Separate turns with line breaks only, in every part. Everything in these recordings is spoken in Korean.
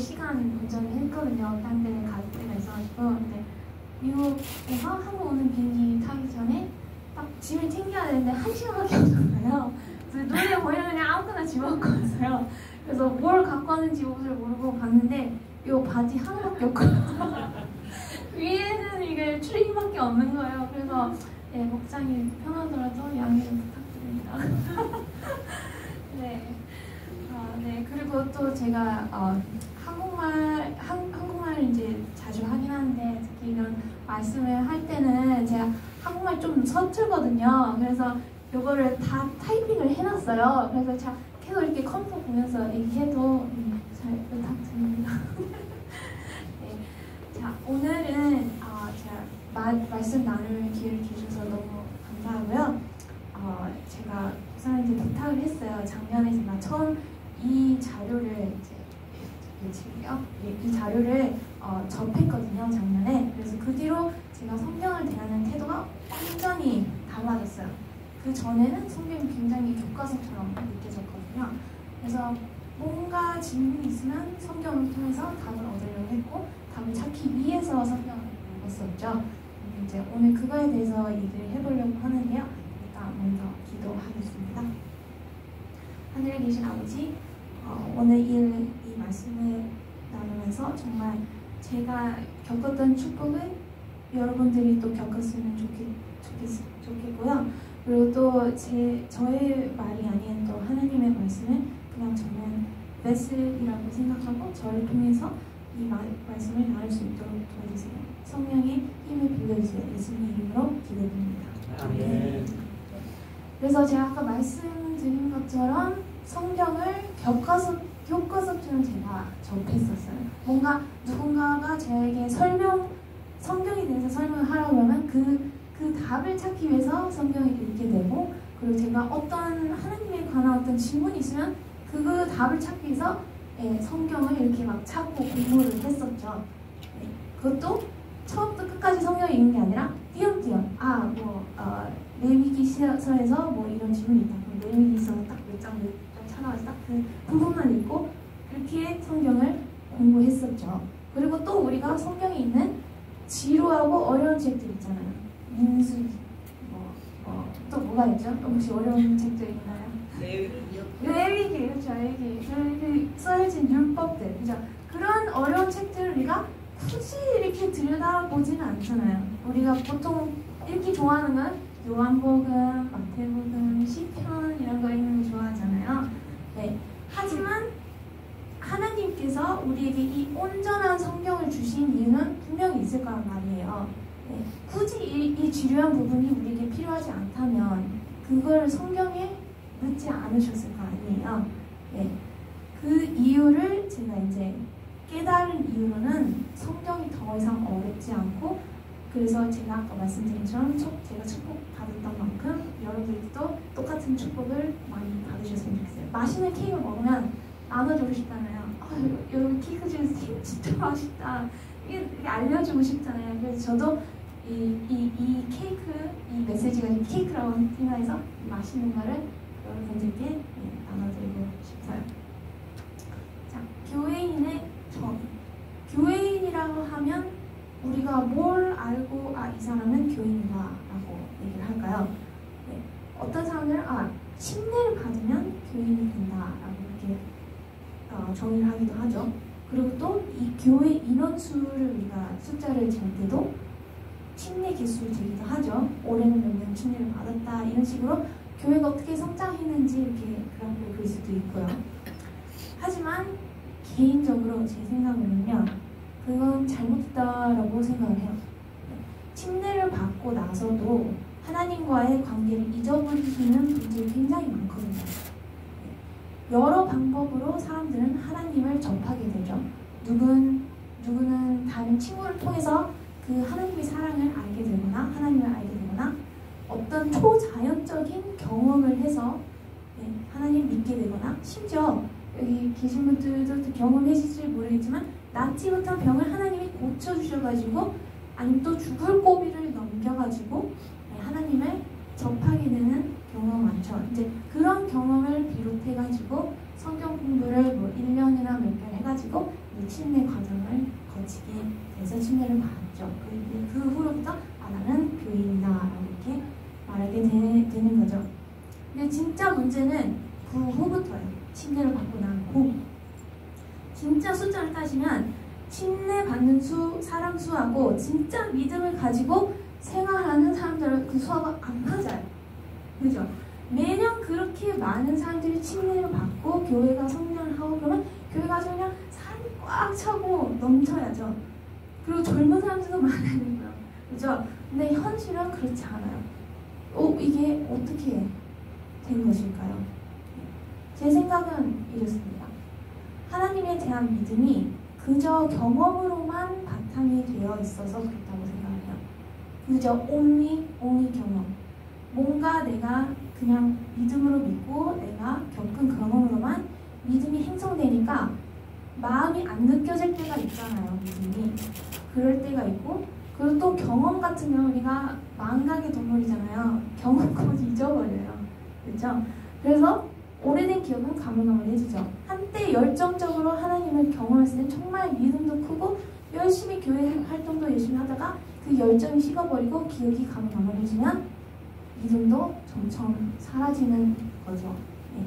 시간 운전을 했거든요. 딴 데를 갈 때가 있어가지고. 근데 미국에서 한국 오는 비행기 타기 전에 딱 짐을 챙겨야 되는데 1시간밖에 없는 거예요. 그래서 눈에 보이는 그냥 아무거나 집어갖고 왔어요. 그래서 뭘 갖고 왔는지 옷을 모르고 갔는데 이 바지 하나밖에 없고 위에는 이게 추리닝밖에 없는 거예요. 그래서 네, 목장이 편하더라도 양해 좀 부탁드립니다. 네. 네, 그리고 또 제가 한국말을 이제 자주 하긴 하는데 특히 이런 말씀을 할 때는 제가 한국말 좀 서툴거든요. 그래서 이거를 다 타이핑을 해놨어요. 그래서 제가 계속 이렇게 컴퓨터 보면서 얘기해도 잘 부탁드립니다. 네. 자, 오늘은 제가 말씀 나눌 기회를 주셔서 너무 감사하고요. 제가 목사님한테 부탁을 했어요. 작년에 제가 처음 이 자료를 이 자료를 접했거든요, 작년에. 그래서 그 뒤로 제가 성경을 대하는 태도가 완전히 달라졌어요. 그 전에는 성경이 굉장히 교과서처럼 느껴졌거든요. 그래서 뭔가 질문이 있으면 성경을 통해서 답을 얻으려고 했고 답을 찾기 위해서 성경을 읽었었죠. 이제 오늘 그거에 대해서 얘기를 해보려고 하는데요. 일단 먼저 기도하겠습니다. 하늘에 계신 아버지, 오늘 이 말씀을 나누면서 정말 제가 겪었던 축복을 여러분들이 또 겪었으면 좋겠고요. 그리고 또 저의 말이 아닌 또 하나님의 말씀은 그냥 저는 베슬이라고 생각하고 저를 통해서 이 말씀을 나눌 수 있도록 도와주세요. 성령의 힘을 빌려주세요. 예수님 이름으로 기도드립니다. 아멘. 그래서 제가 아까 말씀드린 것처럼 성경을 교과서처럼 제가 접했었어요. 뭔가 누군가가 저에게 성경에 대해서 설명을 하라고 하면 그 답을 찾기 위해서 성경을 읽게 되고, 그리고 제가 어떤 하나님에 관한 어떤 질문이 있으면 그 답을 찾기 위해서 성경을 이렇게 막 찾고 공부를 했었죠. 그것도 처음부터 끝까지 성경을 읽는 게 아니라 띄엄띄엄 레위기서에서 뭐 이런 질문이 있다. 그럼 레위기서 딱 몇 장 찾아와서 딱 그 부분만 읽고 그렇게 성경을 공부했었죠. 그리고 또 우리가 성경에 있는 지루하고 어려운 책들 있잖아요. 민수기, 또 뭐가 있죠? 혹시 어려운 책들 있나요? 레위기, 그렇죠. 레위기 써진 율법들, 그죠? 그런 어려운 책들을 우리가 굳이 이렇게 들여다보지는 않잖아요. 우리가 보통 읽기 좋아하는 건 요한복음, 마태복음, 시편 이런 거 읽는 거 좋아하잖아요. 네. 하지만 하나님께서 우리에게 이 온전한 성경을 주신 이유는 분명히 있을 거란 말이에요. 네. 굳이 이 지루한 부분이 우리에게 필요하지 않다면 그걸 성경에 넣지 않으셨을 거 아니에요. 네. 그 이유를 제가 이제 깨달은 이유로는 성경이 더 이상 어렵지 않고, 그래서 제가 아까 말씀드린 것처럼 제가 축복 받았던 만큼 여러분들도 똑같은 축복을 많이 받으셨으면 좋겠어요. 맛있는 케이크를 먹으면 나눠주고 싶잖아요. 여러분 케이크 중에서 케이크 진짜 맛있다. 이게 알려주고 싶잖아요. 그래서 저도 이 케이크, 이 메시지가 케이크라고 생각해서 맛있는 거를 여러분들께 나눠드리고 싶어요. 자, 교회인의 전. 교회인이라고 하면 우리가 뭘 알고 이 사람은 교인이다 라고 얘기를 할까요? 네. 어떤 사람들은 침례를 받으면 교인이 된다 라고 이렇게 정의를 하기도 하죠. 그리고 또 이 교회 인원수를 우리가 숫자를 잴 때도 침례 개수를 재기도 하죠. 올해는 몇 명 침례를 받았다 이런 식으로 교회가 어떻게 성장했는지 이렇게 그래프를 그릴 수도 있고요. 하지만 개인적으로 제 생각으로는요, 그건 잘못됐다라고 생각을 해요. 침례를 받고 나서도 하나님과의 관계를 잊어버리시는 분들이 굉장히 많거든요. 여러 방법으로 사람들은 하나님을 접하게 되죠. 누구는 다른 친구를 통해서 그 하나님의 사랑을 알게 되거나 하나님을 알게 되거나 어떤 초자연적인 경험을 해서 하나님 믿게 되거나, 심지어 여기 계신 분들도 경험하실지 모르겠지만 낫지 못한 병을 하나님이 고쳐주셔가지고, 아니면 또 죽을 고비를 넘겨가지고 하나님을 접하게 되는 경우가 많죠. 이제 그런 경험을 비롯해가지고 성경 공부를 뭐 1년이나 몇 년 해가지고 이제 침례 과정을 거치게 돼서 침례를 받았죠. 그 후로부터 나는 교인이다 라고 이렇게 말하게 되는 거죠. 근데 진짜 문제는 그 후부터예요. 침례를 받고 난 후. 진짜 숫자를 따지면 침례 받는 사람 수하고 진짜 믿음을 가지고 생활하는 사람들은 그 수하가 안 맞아요. 그죠? 매년 그렇게 많은 사람들이 침례를 받고 교회가 성장을 하고 그러면 교회가 그냥 사람이 꽉 차고 넘쳐야죠. 그리고 젊은 사람들도 많아야 되고요. 그죠? 근데 현실은 그렇지 않아요. 이게 어떻게 된 것일까요? 제 생각은 이렇습니다. 하나님에 대한 믿음이 그저 경험으로만 바탕이 되어 있어서 그렇다고 생각해요. 그저 only 경험. 뭔가 내가 그냥 믿음으로 믿고 내가 겪은 경험으로만 믿음이 형성되니까 마음이 안 느껴질 때가 있잖아요. 믿음이. 그럴 때가 있고, 그리고 또 경험 같으면 우리가 망각의 동물이잖아요. 경험 거의 잊어버려요. 그렇죠? 그래서 오래된 기억은 가물가물해지죠. 한때 열정적으로 하나님을 경험했을 때 정말 믿음도 크고 열심히 교회 활동도 열심히 하다가 그 열정이 식어버리고 기억이 가물가물해지면 믿음도 점점 사라지는 거죠. 네.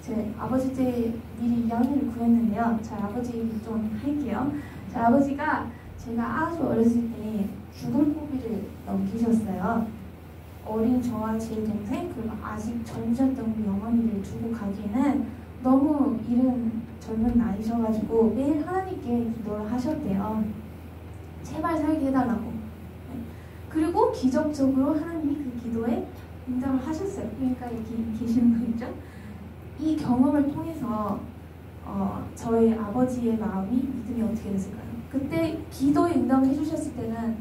제 아버지 때 미리 이야기를 구했는데요. 저희 아버지 얘기 좀 할게요. 저희 아버지가 제가 아주 어렸을 때 죽을 고비를 넘기셨어요. 어린 저와 제 동생 그리고 아직 젊으셨던 우리 어머니를 두고 가기에는 너무 이른 젊은 나이셔가지고 매일 하나님께 기도를 하셨대요. 제발 살게 해달라고. 네. 그리고 기적적으로 하나님이 그 기도에 응답을 하셨어요. 그러니까 여기 계시는 분이죠. 이 경험을 통해서 저희 아버지의 마음이 믿음이 어떻게 됐을까요? 그때 기도에 응답을 해주셨을 때는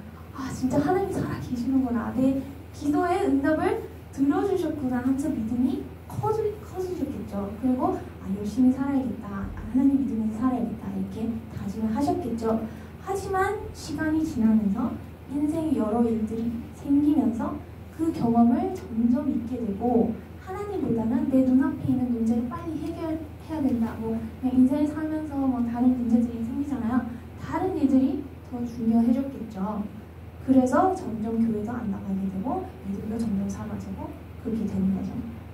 진짜 하나님 살아 계시는구나. 내 기도의 응답을 들어주셨구나 하면서 믿음이 커지셨겠죠. 그리고 열심히 살아야겠다. 하나님 믿으면서 살아야겠다. 이렇게 다짐을 하셨겠죠. 하지만 시간이 지나면서 인생의 여러 일들이 생기면서 그 경험을 점점 잊게 되고 하나님보다는 내 눈앞에 있는 문제를 빨리 해결해야 된다. 그냥 인생을 살면서 다른 문제들이 생기잖아요. 다른 일들이 더 중요해졌겠죠. 그래서 점점 교회도 안 나가게 되고 믿음도 점점 사라지고 그렇게 되는 거죠.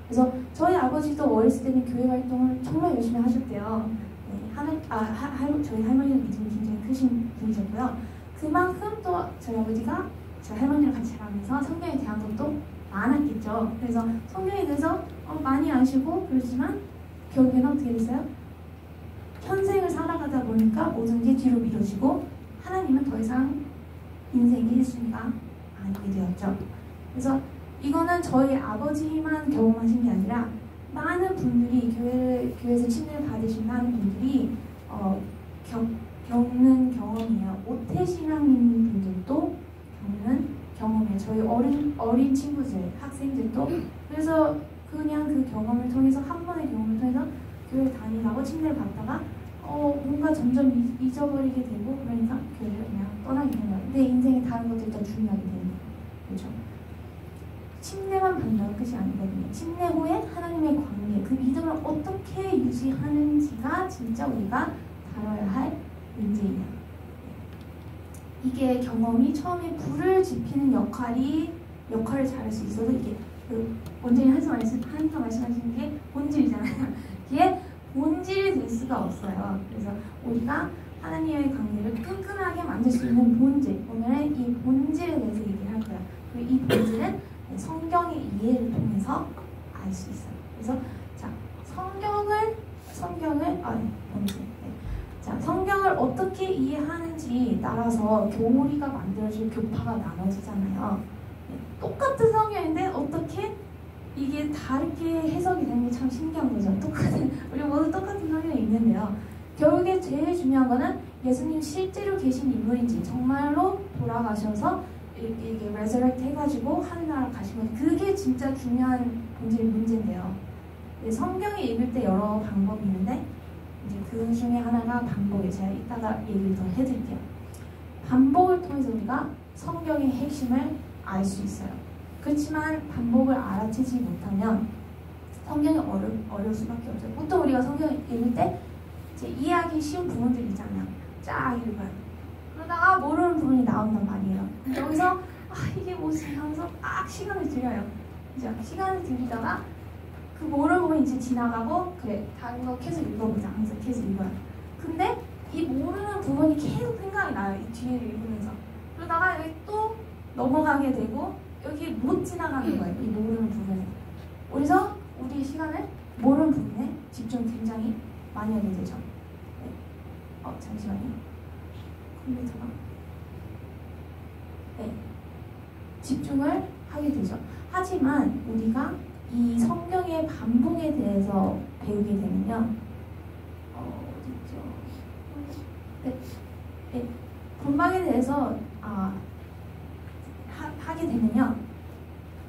그래서 저희 아버지도 어렸을 때는 교회 활동을 정말 열심히 하셨대요. 네, 저희 할머니는 믿음이 굉장히 크신 분이셨고요. 그만큼 또 저희 아버지가 저희 할머니랑 같이 가면서 성경에 대한 것도 많았겠죠. 그래서 성경에 대해서 많이 아시고 그렇지만 결국에는 어떻게 됐어요? 현생을 살아가다 보니까 모든 게 뒤로 미뤄지고 하나님은 더 이상 인생의 1순위가 아니게 되었죠. 그래서 이거는 저희 아버지만 경험하신 게 아니라 많은 분들이 교회에서 침례를 받으신 많은 분들이 겪는 경험이에요. 모태신앙인 분들도 겪는 경험이에요. 저희 어린 친구들, 학생들도. 그래서 그냥 그 경험을 통해서 한 번의 경험을 통해서 교회를 다니다가 침례를 받다가 뭔가 점점 잊어버리게 되고 그러니까 교회를 그냥 떠나게 되는 거예요. 내 인생에 다른 것들이 더 중요하게 되는 거예요. 그렇죠? 침례만 받는다는 끝이 아니거든요. 침례 후에 하나님의 관계, 그 믿음을 어떻게 유지하는지가 진짜 우리가 다뤄야 할 문제예요. 이게 경험이 처음에 불을 지피는 역할을 잘할 수 있어도 이게 원장님 한서 말씀하시는 게 본질이잖아요. 이게 본질이 될 수가 없어요. 그래서 우리가 하나님의 관계를 끈끈하게 만들 수 있는 본질, 오늘은 이 본질에 대해서 얘기를 할 거예요. 그리고 이 본질은 성경의 이해를 통해서 알 수 있어요. 그래서 자, 성경을 어떻게 이해하는지 따라서 교리가 만들어질 교파가 나눠지잖아요. 똑같은 성경인데 어떻게 이게 다르게 해석이 되는 게 참 신기한 거죠. 우리 모두 똑같은 성경이 있는데요. 결국에 제일 중요한 거는 예수님 실제로 계신 인물인지 정말로 돌아가셔서 이게 resurrect 해가지고 하늘나라 가신 건 그게 진짜 중요한 본질 문제인데요. 성경을 읽을 때 여러 방법이 있는데 이제 그 중에 하나가 반복이에요. 제가 이따가 얘기를 더 해드릴게요. 반복을 통해서 우리가 성경의 핵심을 알 수 있어요. 그렇지만 반복을 알아채지 못하면 성경이 어려울 수밖에 없어요. 보통 우리가 성경을 읽을 때 이제 이해하기 쉬운 부분들 있잖아요. 쫙 읽어요. 그러다가 모르는 부분이 나온단 말이에요. 여기서 이게 뭐지 하면서 막 시간을 들여요. 이제 시간을 들이다가 그 모르는 부분 이제 지나가고 그래 다른 거 계속 읽어보자 하면서 계속 읽어요. 근데 이 모르는 부분이 계속 생각이 나요. 이 뒤를 읽으면서. 그러다가 여기 또 넘어가게 되고 여기 못 지나가는 거예요. 이 모르는 부분에. 그래서 우리 시간을 모르는 부분에 집중 굉장히 많이 하게 되죠. 네. 잠시만요. 컴퓨터가. 네. 집중을 하게 되죠. 하지만 우리가 이 성경의 반복에 대해서 배우게 되면요. 어딨죠? 네. 네. 반복에 대해서 하게 되면요.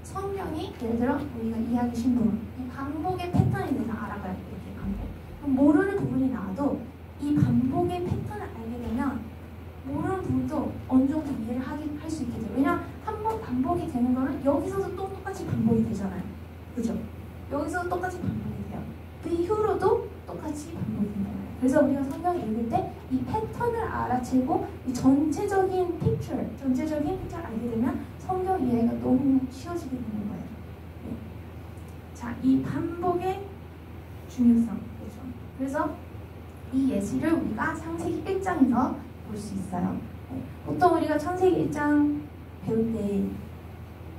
성경이 예를 들어 우리가 이해하기 쉬운 부분, 이 반복의 패턴에 대해서 알아가야 돼요. 이렇게 반복. 그럼 모르는 부분이 나와도 이 반복의 패턴을 알게 되면 모르는 부분도 어느 정도 이해를 할 수 있게 돼요. 왜냐면 한 번 반복이 되는 거는 여기서도 또 똑같이 반복이 되잖아요. 그죠? 여기서 똑같이 반복이 돼요. 그 이후로도 똑같이 반복이 돼요. 그래서 우리가 성경을 읽을 때 이 패턴을 알아채고 이 전체적인 픽처를 알게 되면 성경 이해가 너무 쉬워지게 되는 거예요. 네. 자, 이 반복의 중요성. 그렇죠? 그래서 이 예시를 우리가 창세기 1장에서 볼 수 있어요. 네. 보통 우리가 창세기 1장 배울 때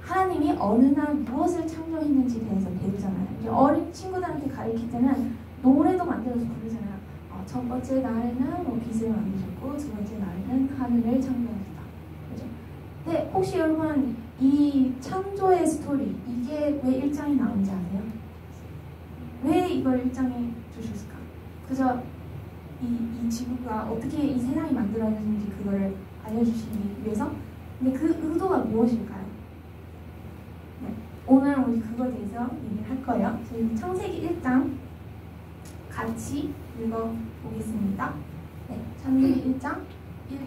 하나님이 어느 날 무엇을 창조했는지에 대해서 배우잖아요. 이제 어린 친구들한테 가르칠 때는 노래도 만들어서 부르잖아요. 첫 번째 날에는 빛을 만드셨고 두 번째 날에는 하늘을 창조하셨다. 그죠? 근데 혹시 여러분 이 창조의 스토리 이게 왜 1장에 나온지 아세요? 왜 이걸 1장에 주셨을까? 그저 이 지구가 어떻게 이 세상이 만들어졌는지 그거를 알려주시기 위해서? 근데 그 의도가 무엇일까요? 네, 오늘 우리 그거에 대해서 얘기를 할 거예요. 저희 창세기 1장 같이 읽어보겠습니다. 네, 창세기 1장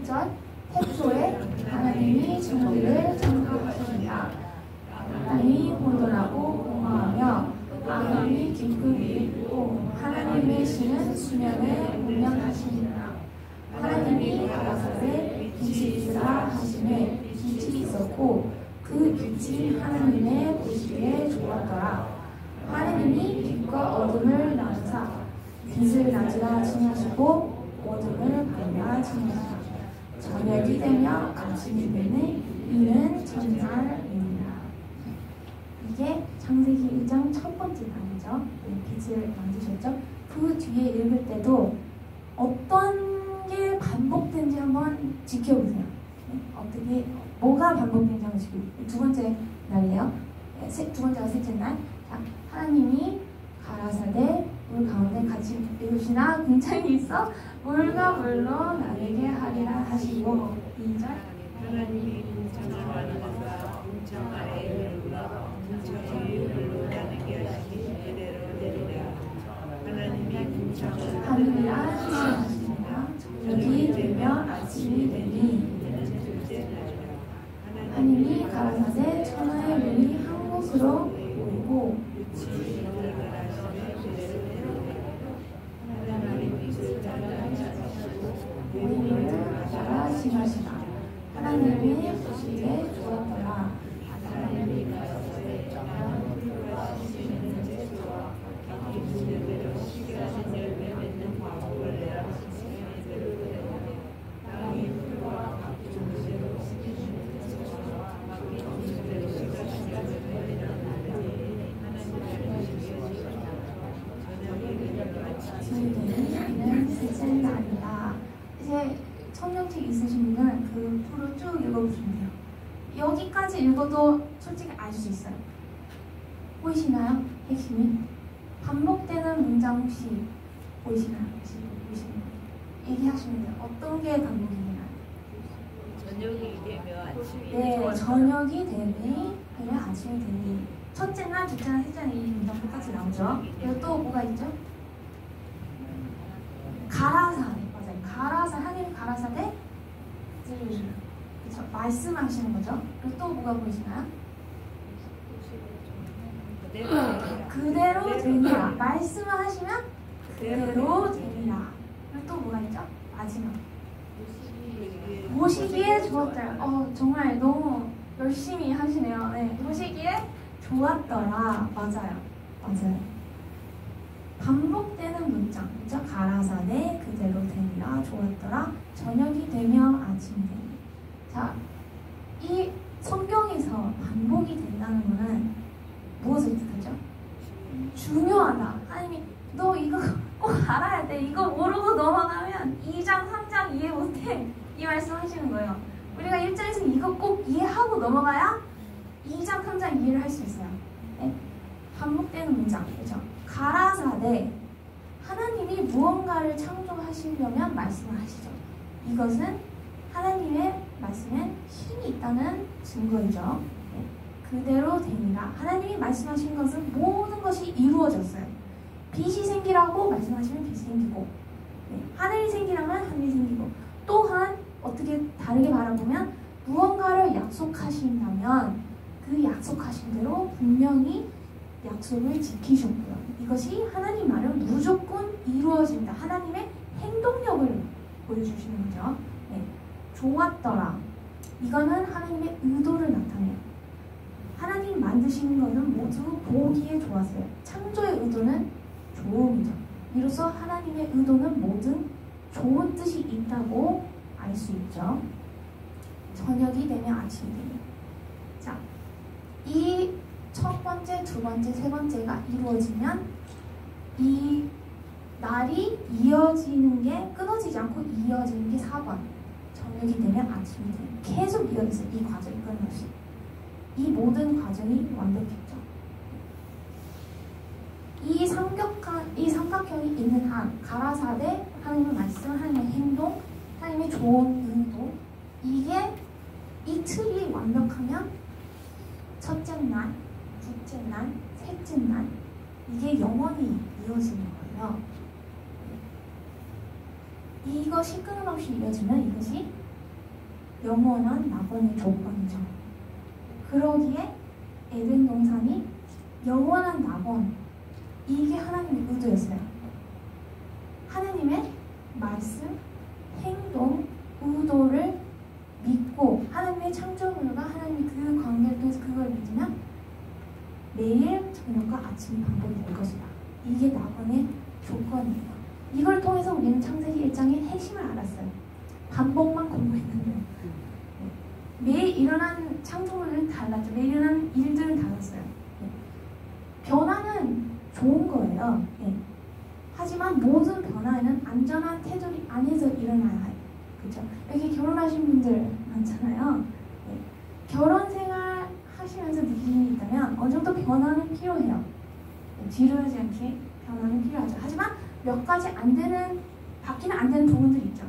1절 태초에 하나님이 천지를 창조하셨습니다. 땅이 혼돈하고 공허하며 바람이 깊은 위에 있고 하나님의 신은 수면에 운명하시니라. 하나님이 가라사대 빛이 있으라 하시매 빛이 있었고 그 빛이 하나님의 보시기에 좋았더라. 하나님이 빛과 어둠을 나누사 빛을 낮이라 칭하시고 어둠을 밤이라 칭하시라. 저녁이 되며 아침이 되니 이는 첫날입니다. 이게 창세기 1장 첫 번째 단이죠. 빛을 만드셨죠. 그 뒤에 읽을 때도 어떤 게 반복된지 한번 지켜보세요. 어떻게 뭐가 반복된지 한번 지켜보세요. 두 번째 날이에요. 두 번째가 셋째 날. 자, 하나님이 가라사대 물 가운데 같이 읽읍시다. 굉장히 있어. 물과 물로 나에게 하리라 하시고 2절
하나님이 창조하셨다. 문창 아래에 물과 문창 위에 물로 나누게 하시니 이대로 되리라. 하나님이 문창을
하늘이라 칭하시니라. 저녁이 되며 아침이 되니 하나님이 가라사대 천하의 물이 한 곳으로 모이고 모임을 따라 칭하시라. 하나님의 보시기에 좋았더라. 하나님이 가라사대 저희는 셋째 날이다. 이제 성경책 있으신 분은 그 프로 쭉 읽어보시면 돼요. 여기까지 읽어도 솔직히 알 수 있어요. 보이시나요? 핵심이? 반복되는 문장 혹시 보이시나요? 얘기하시면 돼요. 어떤 게 반복이 되나요?
저녁이 되면 아침이
네, 저녁이 되니 그냥 아침이 되니. 첫째 날, 둘째 날, 셋째 날 이 문장 똑같이 나오죠. 그리고 또 뭐가 있죠? 가라사대. 맞아요. 가라사, 하나님 가라사대 그쵸? 말씀하시는 거죠. 그리고 또 뭐가 보이시나요? 그대로 되니라. 말씀을 하시면 그대로 되니라. 또 뭐가 있죠? 마지막. 보시기에 좋았더라. 정말 너무 열심히 하시네요. 네, 보시기에 좋았더라. 맞아요. 반복되는 문장, 그죠? 가라사대 그대로 되니라. 좋았더라. 저녁이 되며 아침이 되니. 자, 이 성경에서 반복이 된다는 것은 무엇을 뜻하죠? 중요하다. 하나님이 너 이거 꼭 알아야 돼. 이거 모르고 넘어가면 2장, 3장 이해 못해. 이 말씀 하시는 거예요. 우리가 1장에서 이거 꼭 이해하고 넘어가야 2장, 3장 이해를 할 수 있어요. 네? 반복되는 문장, 그죠? 가라사대, 하나님이 무언가를 창조하시려면 말씀을 하시죠. 이것은 하나님의 말씀에 힘이 있다는 증거이죠. 네. 그대로 되니라. 하나님이 말씀하신 것은 모든 것이 이루어졌어요. 빛이 생기라고 말씀하시면 빛이 생기고, 네. 하늘이 생기라면 하늘이 생기고, 또한 어떻게 다르게 바라보면 무언가를 약속하신다면 그 약속하신 대로 분명히 약속을 지키셨고요. 이것이 하나님 말은 무조건 이루어진다. 하나님의 행동력을 보여주시는 거죠. 네. 좋았더라. 이거는 하나님의 의도를 나타내요. 하나님 만드시는 것은 모두 보기에 좋았어요. 창조의 의도는 좋음이죠. 이로써 하나님의 의도는 모든 좋은 뜻이 있다고 알 수 있죠. 저녁이 되면 아침이 되면. 자, 이 첫 번째, 두 번째, 세 번째가 이루어지면 이 날이 이어지는 게 끊어지지 않고 이어지는 게 4번. 저녁이 되면 아침이 되면. 계속 이어졌어요. 이 과정이 끊임없이. 이 모든 과정이 완벽했죠. 이 삼각형이 있는 한, 가라사대, 하나님의 말씀, 하나님의 행동, 하나님의 좋은 의도, 이게 이 틀이 완벽하면 첫째 날, 둘째 날, 셋째 날, 이게 영원히 이어지는 거예요. 이것이 끊임없이 이어지면 이것이 영원한 낙원의 조건이죠. 그러기에 에덴 동산이 영원한 낙원, 이게 하나님의 의도였어요. 하나님의 말씀, 행동, 의도를 믿고 하나님의 창조물과 하나님의 그 관계를 통해서 그걸 믿으면 매일 저녁과 아침이 반복이 될 것이다. 이게 낙원의 조건이에요. 이걸 통해서 우리는 창세기 1장의 핵심을 알았어요. 반복만 공부했는데 매일 일어난 창조물은 달랐죠. 매일 일어난 일들은 달랐어요. 변화는 좋은 거예요. 하지만 모든 변화에는 안전한 테두리 안에서 일어나야 해요. 그렇죠? 여기 결혼하신 분들 많잖아요. 결혼 생활 하시면서 느끼는 게 있다면 어느 정도 변화는 필요해요. 지루하지 않게 변화는 필요하죠. 하지만 몇 가지 바뀌면 안 되는 부분들이 있죠.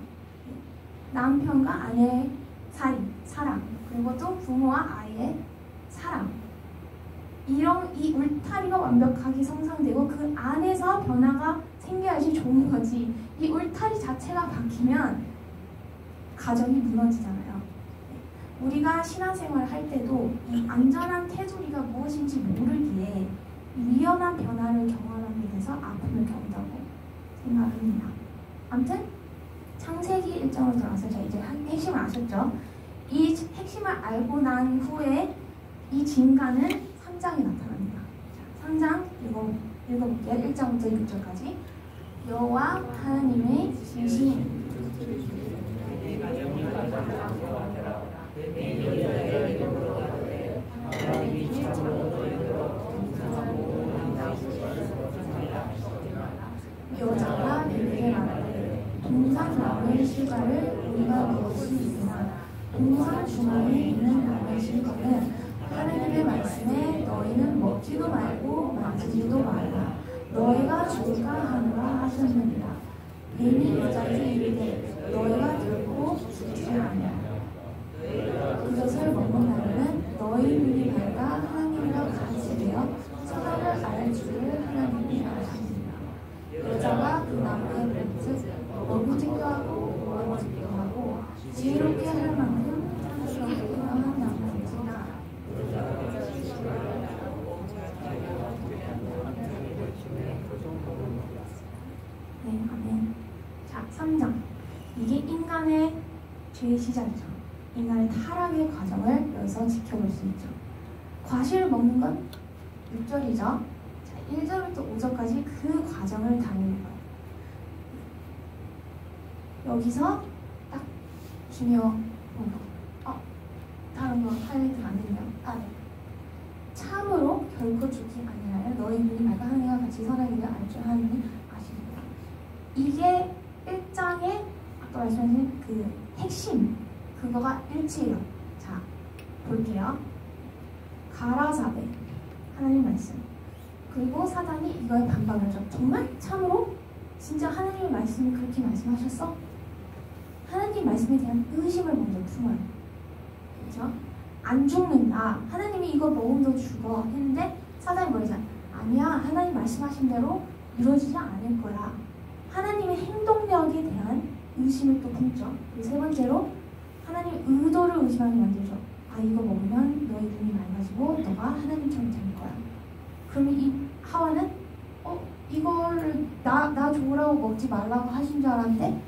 남편과 아내의 사이, 사랑, 그리고 또 부모와 아이의 사랑. 이 울타리가 완벽하게 성상되고 그 안에서 변화가 생겨야지 좋은 거지. 이 울타리 자체가 바뀌면 가정이 무너지잖아요. 우리가 신앙생활을 할 때도 이 안전한 테두리가 무엇인지 모르기에 위험한 변화를 경험하게 돼서 아픔을 겪는다고 생각합니다. 아무튼 창세기 1장으로 들어가서 자 이제 핵심을 아셨죠? 이 핵심을 알고 난 후에 이 진가는 3장에 나타납니다. 자, 3장 읽어볼게요. 1장부터 6절까지. 여호와 하나님의 지신 여자가 내게 말하되 동산 나무의 실과를 우리가 먹을 수 있으나 동산 중앙에 있는 나무의 실과는 하나님의 말씀에 너희는 먹지도 말고 만지지도 말라. 너희가 죽을까 하노라 하셨느니라. 뱀이 여자에게 이르되 너희가 결코 죽지 아니하라. 그것을 먹는 날에는 너희 눈이 밝아 하나님과 같이 되어 선악을 알 줄을 하나님이 아시니라. 여자가 그 나무의 뱀을 먹으기도 하고 먹어지기도 하고 지혜롭게 할 만큼 탐스러운 나무인지라. 네, 아멘. 자, 3장 죄의 시작이죠. 인간의 타락의 과정을 여기서 지켜볼 수 있죠. 과실을 먹는 건 6절이죠. 자, 1절부터 5절까지 그 과정을 다루는 거예요. 여기서 딱 중요한 거. 다른 거 하이라이트 안 했네요. 네. 참으로 결코 죽지 아니하여 너희 눈이 맑은 하나님과 같이 선하기를 알 줄 하나님이 아시리라. 이게 1장의 아까 말씀하신 그 핵심, 그거가 일치해요. 자, 볼게요. 가라사대, 하나님 말씀. 그리고 사단이 이거에 반박을 하죠. 정말? 참으로? 진짜 하나님의 말씀이 그렇게 말씀하셨어? 하나님 말씀에 대한 의심을 먼저 품어요. 그렇죠? 안 죽는다. 하나님이 이걸 먹으면 너 죽어. 했는데 사단이 뭐지? 아니야. 하나님 말씀하신 대로 이루어지지 않을 거야. 하나님의 행동력에 대한 의심을 또 품죠. 그리고 세 번째로 하나님의 의도를 의심하게 만들죠. 이거 먹으면 너희 눈이 맑아지고 너가 하나님처럼 될 거야. 그러면 이 하와는 이거를 나 좋으라고 먹지 말라고 하신 줄 알았는데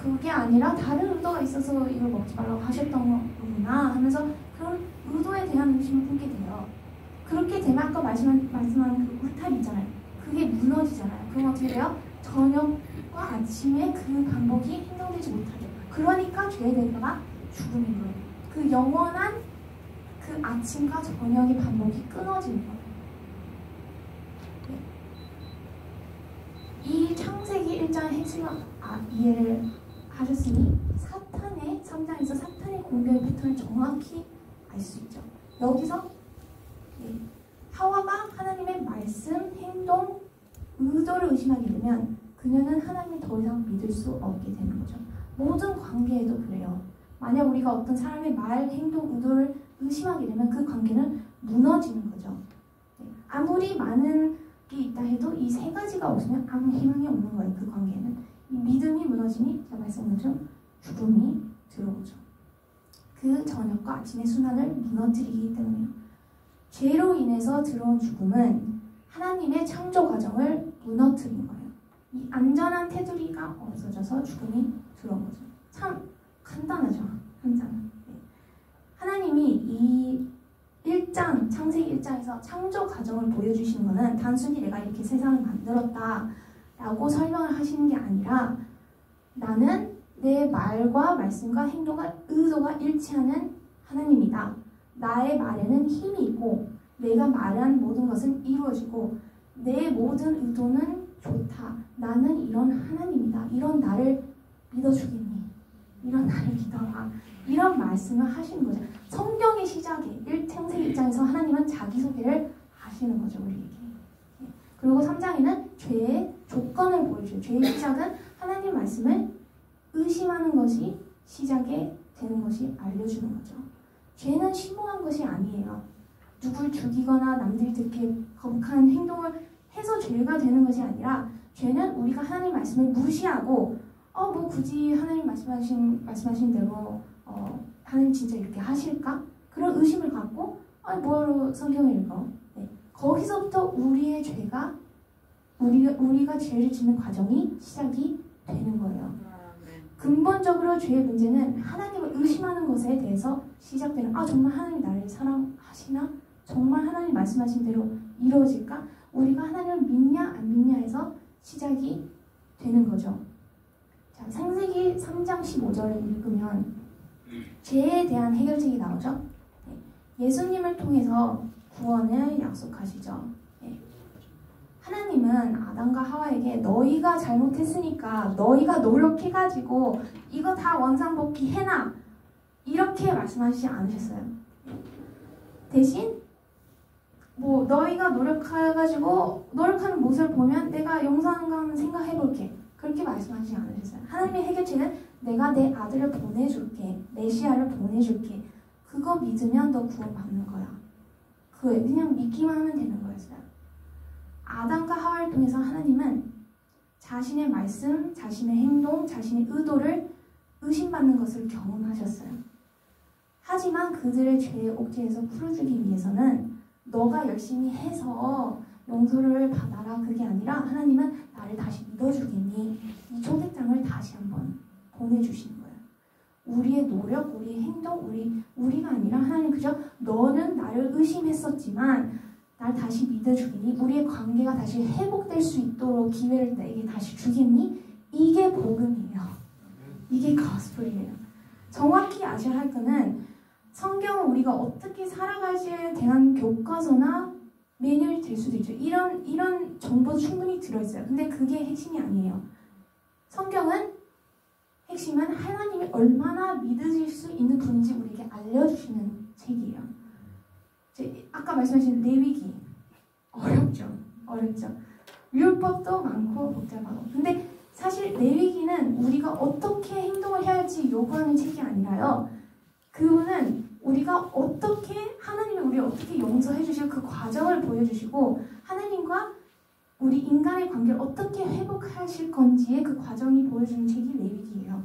그게 아니라 다른 의도가 있어서 이걸 먹지 말라고 하셨던 거구나 하면서 그런 의도에 대한 의심을 품게 돼요. 그렇게 되면 아까 말씀한 그 울타리 있잖아요. 그게 무너지잖아요. 그럼 어떻게 돼요? 저녁과 아침에 그 반복이 행동되지 못하죠. 그러니까 죄의 대가가 죽음인 거예요. 그 영원한 그 아침과 저녁의 반복이 끊어지는 거예요. 이 창세기 1장의 핵심을 이해를 하셨으니 사탄의 3장에서 사탄의 공격의 패턴을 정확히 알 수 있죠. 여기서 하와가 하나님의 말씀, 행동, 의도를 의심하게 되면 그녀는 하나님을 더 이상 믿을 수 없게 되는 거죠. 모든 관계에도 그래요. 만약 우리가 어떤 사람의 말, 행동, 의도를 의심하게 되면 그 관계는 무너지는 거죠. 아무리 많은 게 있다 해도 이 세 가지가 없으면 아무 희망이 없는 거예요. 그 관계는. 이 믿음이 무너지니 제가 말씀드린 것처럼 죽음이 들어오죠. 그 저녁과 아침의 순환을 무너뜨리기 때문에요. 죄로 인해서 들어온 죽음은 하나님의 창조 과정을 무너뜨린 거예요. 이 안전한 테두리가 없어져서 죽음이 들어온 거죠. 참 간단하죠. 한장. 하나님이 이 1장, 창세기 1장에서 창조 과정을 보여주시는 것은 단순히 내가 이렇게 세상을 만들었다 라고 설명을 하시는 게 아니라 나는 내 말과 말씀과 행동과 의도가 일치하는 하나님이다. 나의 말에는 힘이 있고 내가 말한 모든 것은 이루어지고 내 모든 의도는 좋다. 나는 이런 하나님이다. 이런 나를 믿어주겠니? 이런 나를 믿어라. 이런 말씀을 하시는 거죠. 성경의 시작에 창세기 1장에서 하나님은 자기소개를 하시는 거죠. 우리에게. 그리고 3장에는 죄의 조건을 보여줘요. 죄의 시작은 하나님 말씀을 의심하는 것이 시작이 되는 것이 알려주는 거죠. 죄는 심오한 것이 아니에요. 누굴 죽이거나 남들이 듣기에 거북한 행동을 해서 죄가 되는 것이 아니라 죄는 우리가 하나님 말씀을 무시하고 뭐 굳이 하나님 말씀하신 대로 하나님 진짜 이렇게 하실까? 그런 의심을 갖고 뭐하러 성경을 읽어? 네. 거기서부터 우리의 죄가 우리가 죄를 짓는 과정이 시작이 되는 거예요. 근본적으로 죄의 문제는 하나님을 의심하는 것에 대해서 시작되는 정말 하나님 나를 사랑하시나? 정말 하나님 말씀하신 대로 이루어질까? 우리가 하나님을 믿냐 안 믿냐에서 시작이 되는 거죠. 자, 창세기 3장 15절을 읽으면 죄에 대한 해결책이 나오죠. 예수님을 통해서 구원을 약속하시죠. 하나님은 아담과 하와에게 너희가 잘못했으니까 너희가 노력해가지고 이거 다 원상복귀 해놔 이렇게 말씀하시지 않으셨어요. 대신 너희가 노력해가지고 노력하는 모습을 보면 내가 용서하는 생각해볼게 그렇게 말씀하시지 않으셨어요. 하나님의 해결책은 내가 내 아들을 보내줄게 메시아를 보내줄게 그거 믿으면 너 구원받는 거야. 그냥 믿기만 하면 되는 거였어요. 아담과 하와를 통해서 하나님은 자신의 말씀, 자신의 행동, 자신의 의도를 의심받는 것을 경험하셨어요. 하지만 그들의 죄의 옥죄에서 풀어주기 위해서는 너가 열심히 해서 용서를 받아라 그게 아니라 하나님은 나를 다시 믿어주겠니? 이 초대장을 다시 한번 보내주시는 거예요. 우리의 노력, 우리의 행동, 우리가 아니라 하나님 그저 너는 나를 의심했었지만 날 다시 믿어주겠니? 우리의 관계가 다시 회복될 수 있도록 기회를 내게 다시 주겠니? 이게 복음이에요. 이게 가스펠이에요. 정확히 아셔야 할 거는 성경은 우리가 어떻게 살아가지에 대한 교과서나 매뉴얼이 될 수도 있죠. 이런 정보도 충분히 들어있어요. 근데 그게 핵심이 아니에요. 성경은 핵심은 하나님이 얼마나 믿으실 수 있는 분인지 우리에게 알려주시는 책이에요. 아까 말씀하신 레위기 어렵죠. 율법도 많고 복잡하고. 근데 사실 레위기는 우리가 어떻게 행동을 해야 할지 요구하는 책이 아니라요. 그분은 우리가 어떻게 하나님이 우리 어떻게 용서해 주시고 그 과정을 보여주시고 하나님과 우리 인간의 관계를 어떻게 회복하실 건지의 그 과정이 보여주는 책이 레위기예요.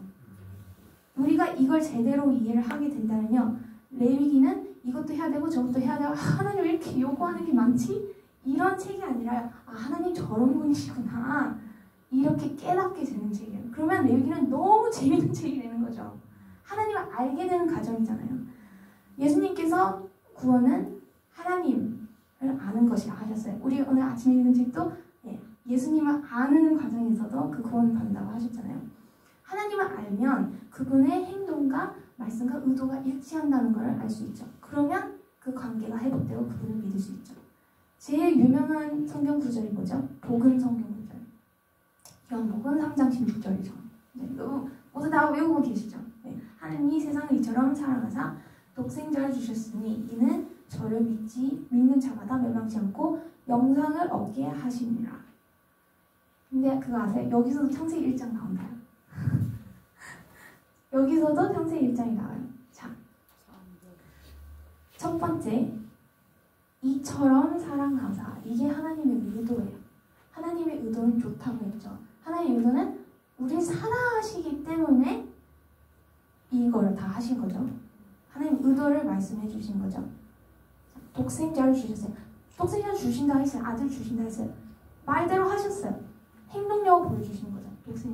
우리가 이걸 제대로 이해를 하게 된다면요. 레위기는 이것도 해야 되고 저것도 해야 되고 하나님 왜 이렇게 요구하는 게 많지? 이런 책이 아니라 하나님 저런 분이시구나. 이렇게 깨닫게 되는 책이에요. 그러면 레위기는 너무 재밌는 책이 되는 거죠. 하나님을 알게 되는 과정이잖아요. 예수님께서 구원은 하나님을 아는 것이라 하셨어요. 우리 오늘 아침에 읽은 책도 예수님을 아는 과정에서도 그 구원을 받는다고 하셨잖아요. 하나님을 알면 그분의 행동과 말씀과 의도가 일치한다는 걸 알 수 있죠. 그러면 그 관계가 회복되고 그분을 믿을 수 있죠. 제일 유명한 성경 구절이 뭐죠? 복음 성경 구절. 요한복음 3장 16절이죠. 모두 다 외우고 계시죠? 하나님이 세상을 이처럼 사랑하사 독생자를 주셨으니 이는 저를 믿는 자마다 멸망치 않고 영생을 얻게 하시니라. 근데 그거 아세요? 여기서도 창세기 1장 나온다요. 여기서도 창세기 1장이 나와요. 자, 첫 번째, 이처럼 사랑하사. 이게 하나님의 의도예요. 하나님의 의도는 좋다고 했죠. 하나님의 의도는 우리 사랑하시기 때문에 이걸 다 하신 거죠. 하나님 의도를 말씀해 주신 거죠. 독생자를 주셨어요. 독생자 주신다 했어요. 아들 주신다 했어요. 말대로 하셨어요. 행동력을 보여주신 거죠. 독생자.